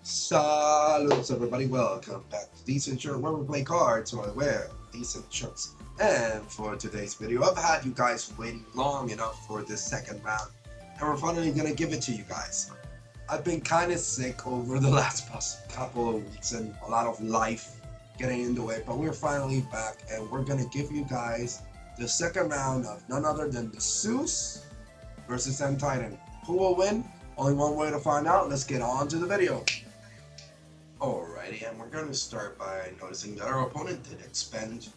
Saludos everybody, welcome back to Decent Shirt, where we play cards while we wear decent shirts. And for today's video, I've had you guys waiting long enough for this second round, and we're finally gonna give it to you guys. I've been kind of sick over the last couple of weeks and a lot of life getting in the way, but we're finally back and we're gonna give you guys the second round of none other than the Zeus versus Antitan. Who will win? Only one way to find out. Let's get on to the video. Alrighty, and we're going to start by noticing that our opponent did expend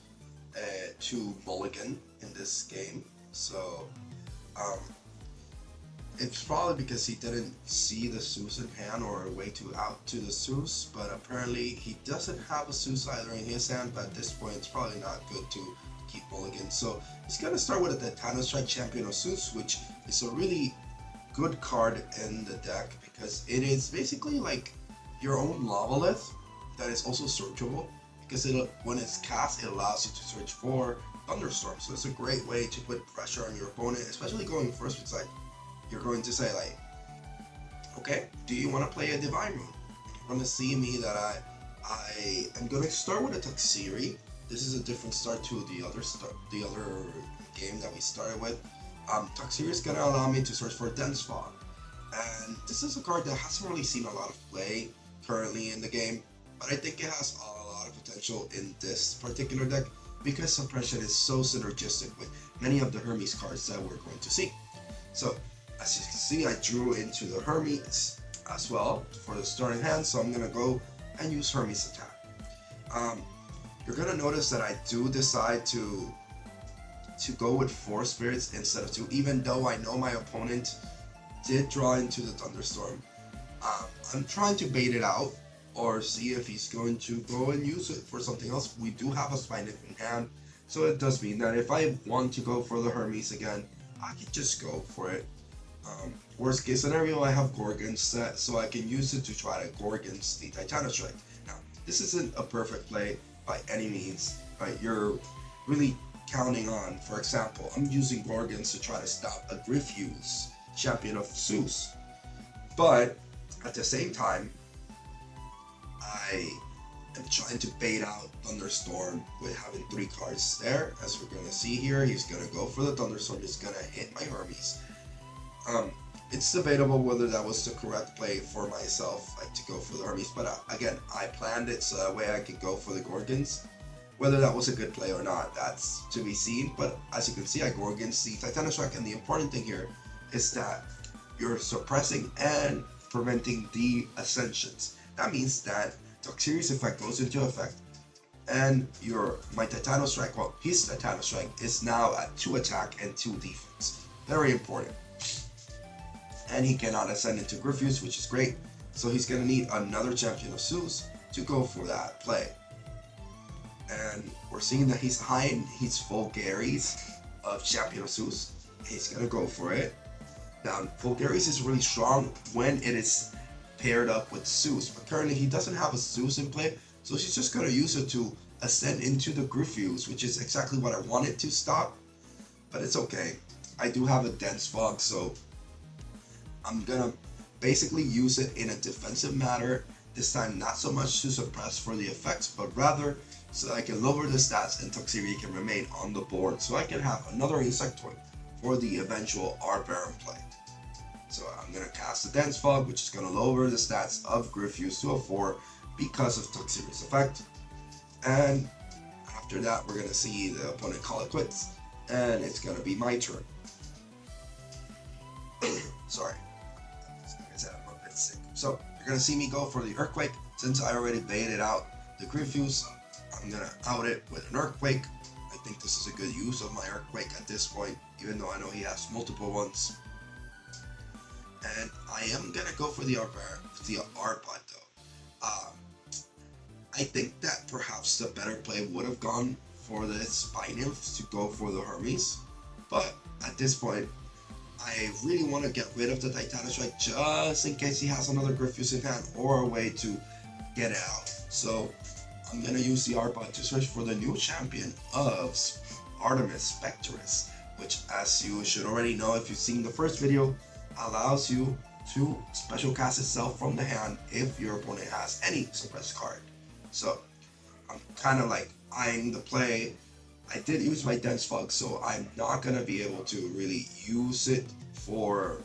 2 mulligan in this game. So, it's probably because he didn't see the Zeus in hand or a way to out to the Zeus, but apparently he doesn't have a Zeus either in his hand, but at this point it's probably not good to keep mulligan. So he's going to start with the Atlantis Champion of Zeus, which is a really good card in the deck because it is basically like your own Lavalith that is also searchable, because when it's cast, it allows you to search for Thunderstorm. So it's a great way to put pressure on your opponent, especially going first. It's like you're going to say like, okay, do you want to play a Divine Moon? You're going to see me that I am going to start with a Tuxiri. This is a different start to the other game that we started with. Tuxiri is going to allow me to search for Dense Fog, and this is a card that hasn't really seen a lot of play currently in the game, but I think it has a lot of potential in this particular deck because suppression is so synergistic with many of the Hermes cards that we're going to see. So as you can see, I drew into the Hermes as well for the starting hand, so I'm going to go and use Hermes Attack. You're going to notice that I do decide to go with 4 spirits instead of 2, even though I know my opponent did draw into the Thunderstorm. I'm trying to bait it out or see if he's going to go and use it for something else. We do have a Spinef in hand, so it does mean that if I want to go for the Hermes again, I can just go for it. Worst case scenario, I have Gorgon set, so I can use it to try to Gorgons the Titanostrike. Now, this isn't a perfect play by any means, right? You're really counting on, for example, I'm using Gorgons to try to stop a Griffuse Champion of Zeus, but at the same time, I am trying to bait out Thunderstorm with having 3 cards there. As we're going to see here, he's going to go for the Thunderstorm, he's going to hit my Hermes. It's debatable whether that was the correct play for myself, like to go for the Hermes, but again, I planned it so that way I could go for the Gorgons. Whether that was a good play or not, that's to be seen, but as you can see, I Gorgons the Titanostrike, and the important thing here is that you're suppressing and preventing the ascensions. That means that Tuxiri's effect goes into effect, and my Titanostrike, well, his Titanostrike is now at 2 attack and 2 defense. Very important. And he cannot ascend into Griffuse, which is great. So he's going to need another Champion of Zeus to go for that play. And we're seeing that he's high, he's Fulgaris of Champion of Zeus. He's going to go for it. Now, Fulgaris is really strong when it is paired up with Zeus, but currently he doesn't have a Zeus in play, so she's just going to use it to ascend into the Griffuse, which is exactly what I wanted to stop, but it's okay. I do have a Dense Fog, so I'm going to basically use it in a defensive manner, this time not so much to suppress for the effects, but rather so I can lower the stats and Tuxiri can remain on the board, so I can have another Insectoid for the eventual R-Baron play. So I'm going to cast the Dense Fog, which is going to lower the stats of Griffuse to a 4 because of Tuxiri's effect. And after that, we're going to see the opponent call it quits, and it's going to be my turn. Sorry. Like I said, I'm a bit sick. So you're going to see me go for the Earthquake. Since I already baited out the Griffuse, I'm going to out it with an Earthquake. I think this is a good use of my Earthquake at this point, even though I know he has multiple ones. And I am going to go for the R-Pod though. I think that perhaps the better play would have gone for the Spinef to go for the Hermes, but at this point, I really want to get rid of the Titanostrike just in case he has another Griffuse in hand or a way to get it out. So I'm going to use the R-Pod to search for the new champion of Artemis Spectress, which, as you should already know if you've seen the first video, allows you to special cast itself from the hand if your opponent has any suppressed card. So I'm kind of like eyeing the play. I did use my Dense Fog, so I'm not going to be able to really use it for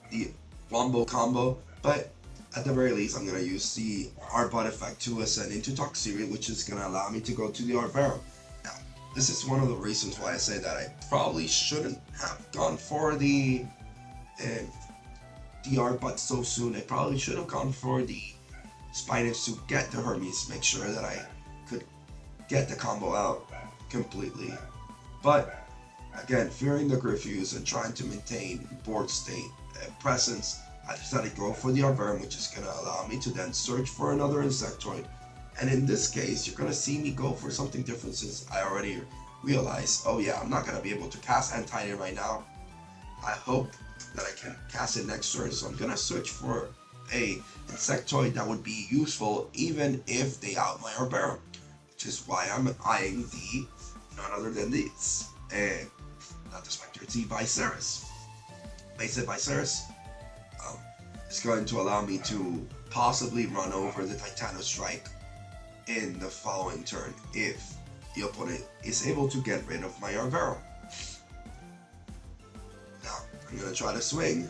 the Wombo combo, but at the very least, I'm going to use the Arbot effect to ascend into Toxiri, which is going to allow me to go to the Arbaro. Now, this is one of the reasons why I say that I probably shouldn't have gone for the Arbot so soon. I probably should have gone for the Spinach to get the Hermes, make sure that I could get the combo out completely. But again, fearing the Griffuse and trying to maintain board state presence, I decided to go for the Arverum, which is going to allow me to then search for another Insectoid. And in this case, you're going to see me go for something different since I already realized, oh yeah, I'm not going to be able to cast Antitan right now. I hope that I can cast it next turn, so I'm going to search for a Insectoid that would be useful even if they out my Arverum, which is why I'm eyeing the none other than these. And not the Spectre, it's the Viserys. Basic Viserys is going to allow me to possibly run over the Titano Strike in the following turn if the opponent is able to get rid of my Arverum. Now, I'm going to try to swing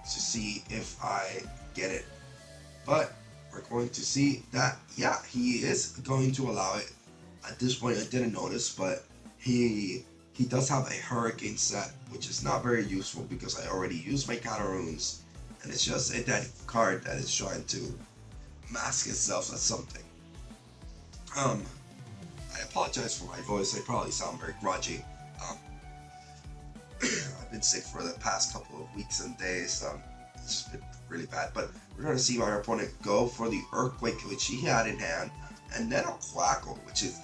to see if I get it. But we're going to see that, yeah, he is going to allow it. At this point, I didn't notice, but he does have a Hurricane set, which is not very useful because I already used my counter runes, and it's just a dead card that is trying to mask itself as something. I apologize for my voice. I probably sound very grudgy. I've been sick for the past couple of weeks and days. It's been really bad, but we're going to see my opponent go for the Earthquake, which he had in hand, and then a Quackle, which is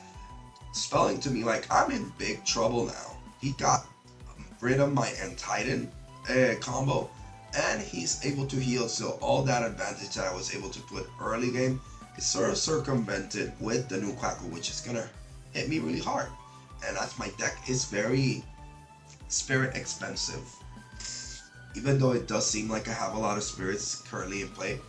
spelling to me like I'm in big trouble now. He got rid of my Antitan combo, and he's able to heal, so all that advantage that I was able to put early game is sort of circumvented with the new Quackle, which is gonna hit me really hard. And as my deck is very spirit expensive, even though it does seem like I have a lot of spirits currently in play,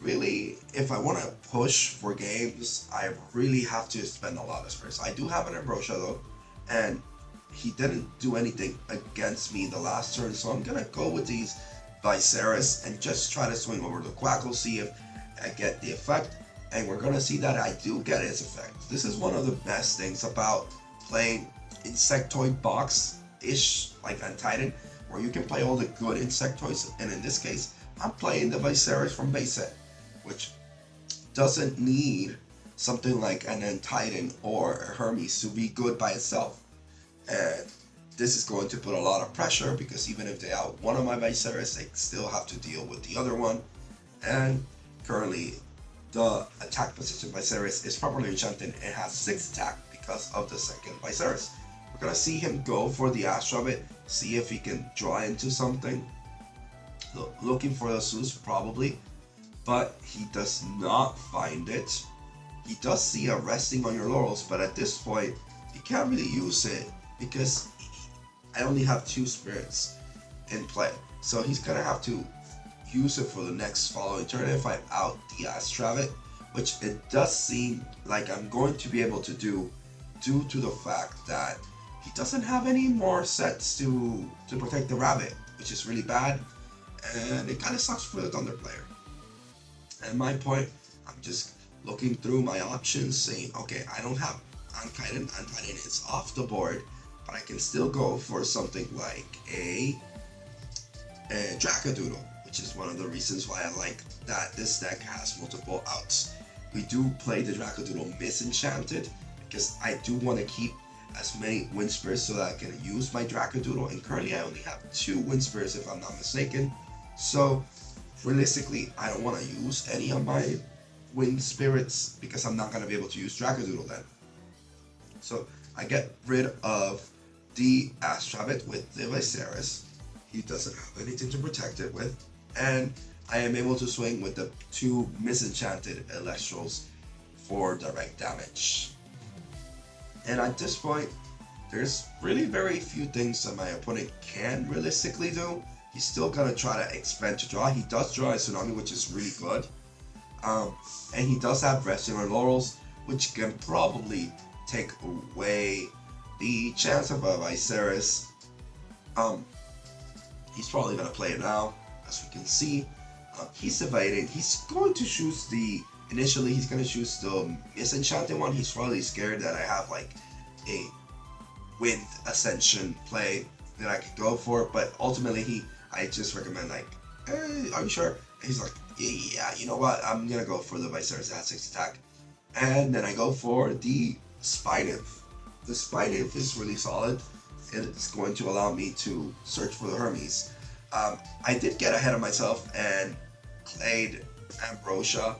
really, if I want to push for games, I really have to spend a lot of spirits. I do have an Ambrosia though, and he didn't do anything against me the last turn, so I'm gonna go with these Viserys and just try to swing over the Quackle, see if I get the effect, and we're gonna see that I do get its effect. This is one of the best things about playing Insectoid box-ish like Antitan, where you can play all the good Insectoids, and in this case, I'm playing the Viserys from base set, which doesn't need something like an Antitan or a Hermes to be good by itself. And this is going to put a lot of pressure because even if they out one of my Viserys, they still have to deal with the other one. And currently, the attack position Viserys is properly enchanted and has 6 attack because of the second Viserys. We're gonna see him go for the Astrobit, see if he can draw into something. Looking for the Zeus probably, but he does not find it. He does see a resting on your laurels, but at this point, you can't really use it because I only have 2 spirits in play. So he's gonna have to use it for the next following turn if I'm out the Astravit, which it does seem like I'm going to be able to do due to the fact that he doesn't have any more sets to protect the rabbit, which is really bad, and it kind of sucks for the Thunder player. At my point, I'm just looking through my options saying, okay, I don't have Antitan is off the board, but I can still go for something like a Dracadoodle, which is one of the reasons why I like that this deck has multiple outs. We do play the Dracadoodle Misenchanted because I do want to keep as many Wind Spirits so that I can use my Dracadoodle, and currently I only have 2 Wind Spirits if I'm not mistaken. So realistically, I don't want to use any of my Wind Spirits because I'm not going to be able to use Dracadoodle then. So I get rid of the Astravit with the Viserys. He doesn't have anything to protect it with, and I am able to swing with the 2 Misenchanted Elestrals for direct damage. And at this point, there's really very few things that my opponent can realistically do. he's still gonna try to expand to draw. He does draw a Tsunami, which is really good. And he does have Resting on Laurels, which can probably take away the chance of a Viserys. He's probably gonna play it now, as we can see. He's evading. He's going to choose initially he's gonna choose the Misenchanted one. He's probably scared that I have like a Wind Ascension play that I could go for, but ultimately I just recommend like, hey, are you sure? And he's like, yeah, you know what? I'm gonna go for the Viserys that has 6 attack. And then I go for the Spy Nymph. The Spy Nymph is really solid. It's going to allow me to search for the Hermes. I did get ahead of myself and played Ambrosia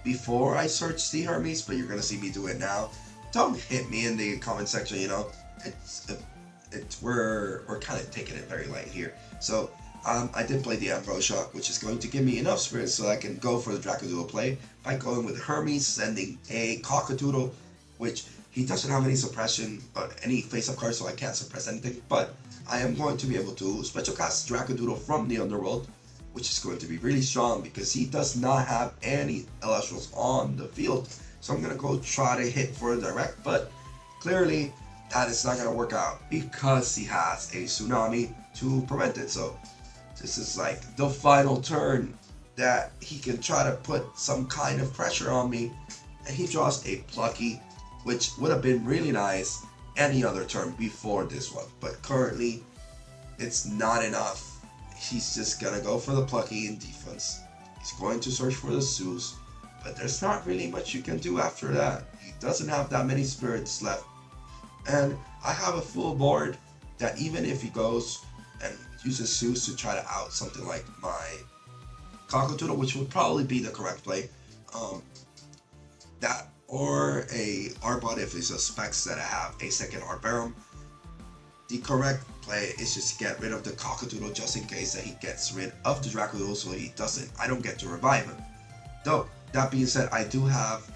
before I searched the Hermes, but you're gonna see me do it now. Don't hit me in the comment section, you know. We're kind of taking it very light here. So I did play the Ambrosia, which is going to give me enough spirits so I can go for the Dracodoodle play by going with Hermes, sending a Cockadoodle, which he doesn't have any suppression or any face-up cards, so I can't suppress anything. But I am going to be able to special cast Dracodoodle from the Underworld, which is going to be really strong because he does not have any Elestrals on the field. So I'm going to go try to hit for a direct, but clearly that is not going to work out because he has a Tsunami to prevent it. So this is like the final turn that he can try to put some kind of pressure on me. And he draws a Plucky, which would have been really nice any other turn before this one. But currently, it's not enough. He's just going to go for the Plucky in defense. He's going to search for the Zeus. But there's not really much you can do after that. He doesn't have that many spirits left. And I have a full board that even if he goes and uses Zeus to try to out something like my Cockadoodle, which would probably be the correct play, that or a Arbot if he suspects that I have a second Arboreum. The correct play is just to get rid of the Cockadoodle just in case that he gets rid of the Dracodoodle so I don't get to revive him. Though, that being said, I don't have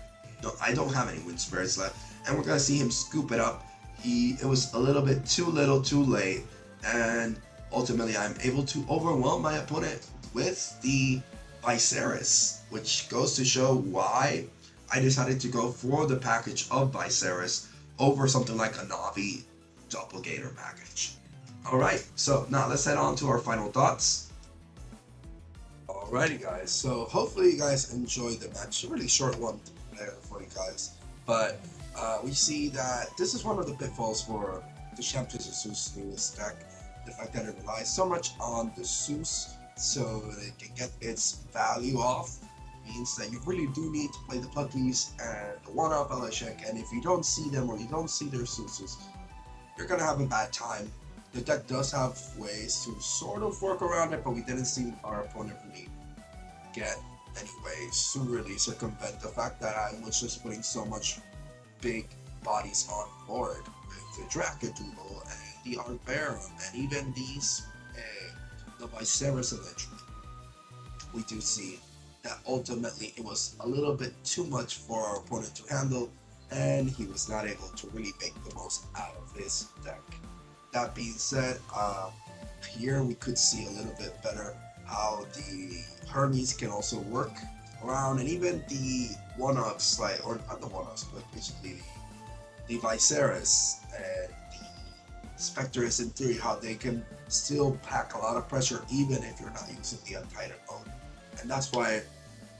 any Wind Spirits left, and we're gonna see him scoop it up. It was a little bit too little too late, and ultimately I'm able to overwhelm my opponent with the Viserys, which goes to show why I decided to go for the package of Viserys over something like a Navi Doppelganger package. Alright, so now let's head on to our final thoughts. Alrighty guys, so hopefully you guys enjoyed the match. A really short one there for you guys, but we see that this is one of the pitfalls for the Champions of Zeus newest deck. The fact that it relies so much on the Zeus so that it can get its value off means that you really do need to play the Pluckies and the one-off Eleshek, and if you don't see them or you don't see their Zeuses, you're gonna have a bad time. The deck does have ways to sort of work around it, but we didn't see our opponent really get any ways to really circumvent the fact that I was just putting so much big bodies on board with the Dracodoodle and the Arboreum and even the Viserys eventually. We do see that ultimately it was a little bit too much for our opponent to handle, and he was not able to really make the most out of his deck. That being said, here we could see a little bit better how the Hermes can also work around, and even the one-ups, or not the one-ups, but basically the Viserys and the Spectres in theory, how they can still pack a lot of pressure even if you're not using the Antitan mode. And that's why I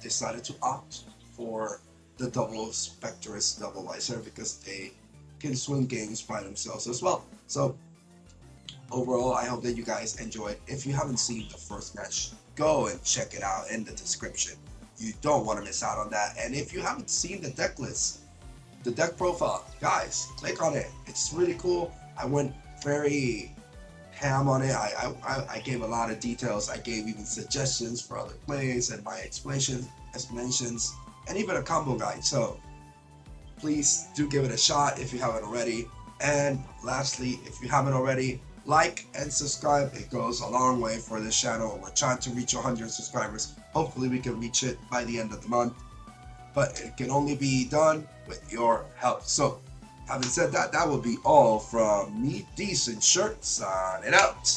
decided to opt for the double Spectres, double Viserys, because they can swing games by themselves as well. So overall, I hope that you guys enjoyed. If you haven't seen the first match, go and check it out in the description. You don't want to miss out on that. And if you haven't seen the deck list, the deck profile, guys, click on it. It's really cool. I went very ham on it. I gave a lot of details. I gave even suggestions for other plays and my explanations, and even a combo guide. So please do give it a shot if you haven't already. And lastly, if you haven't already, like and subscribe. It goes a long way for this channel. We're trying to reach 100 subscribers. Hopefully we can reach it by the end of the month, but it can only be done with your help. So having said that, that will be all from me, Decent Shirt, signing out.